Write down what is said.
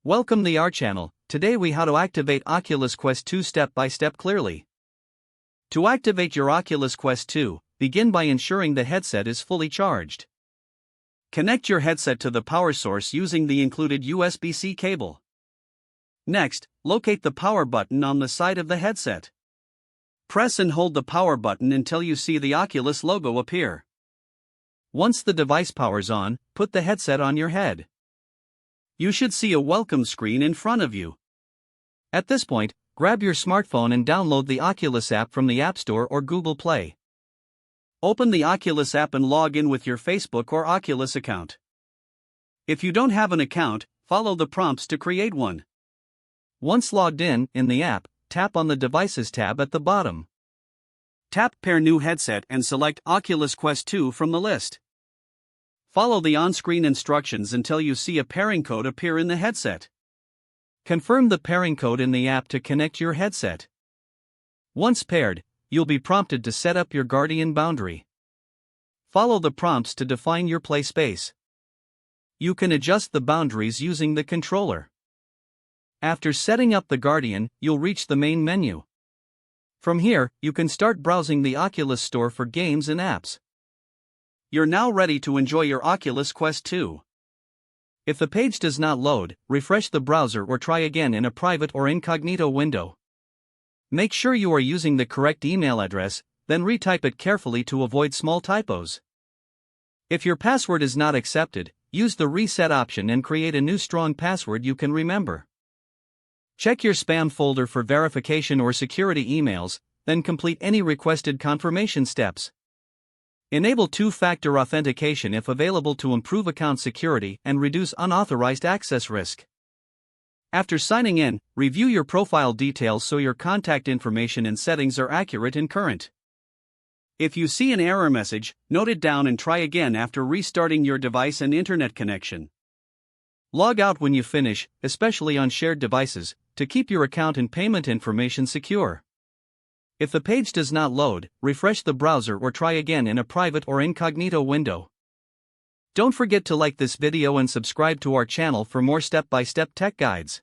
Welcome to our channel. Today we how to activate Oculus Quest 2 step by step clearly. To activate your Oculus Quest 2, begin by ensuring the headset is fully charged. Connect your headset to the power source using the included USB-C cable. Next, locate the power button on the side of the headset. Press and hold the power button until you see the Oculus logo appear. Once the device powers on, put the headset on your head. You should see a welcome screen in front of you. At this point, grab your smartphone and download the Oculus app from the App Store or Google Play. Open the Oculus app and log in with your Facebook or Oculus account. If you don't have an account, follow the prompts to create one. Once logged in the app, tap on the Devices tab at the bottom. Tap Pair New Headset and select Oculus Quest 2 from the list. Follow the on-screen instructions until you see a pairing code appear in the headset. Confirm the pairing code in the app to connect your headset. Once paired, you'll be prompted to set up your Guardian boundary. Follow the prompts to define your play space. You can adjust the boundaries using the controller. After setting up the Guardian, you'll reach the main menu. From here, you can start browsing the Oculus Store for games and apps. You're now ready to enjoy your Oculus Quest 2. If the page does not load, refresh the browser or try again in a private or incognito window. Make sure you are using the correct email address, then retype it carefully to avoid small typos. If your password is not accepted, use the reset option and create a new strong password you can remember. Check your spam folder for verification or security emails, then complete any requested confirmation steps. Enable two-factor authentication if available to improve account security and reduce unauthorized access risk. After signing in, review your profile details so your contact information and settings are accurate and current. If you see an error message, note it down and try again after restarting your device and internet connection. Log out when you finish, especially on shared devices, to keep your account and payment information secure. If the page does not load, refresh the browser or try again in a private or incognito window. Don't forget to like this video and subscribe to our channel for more step-by-step tech guides.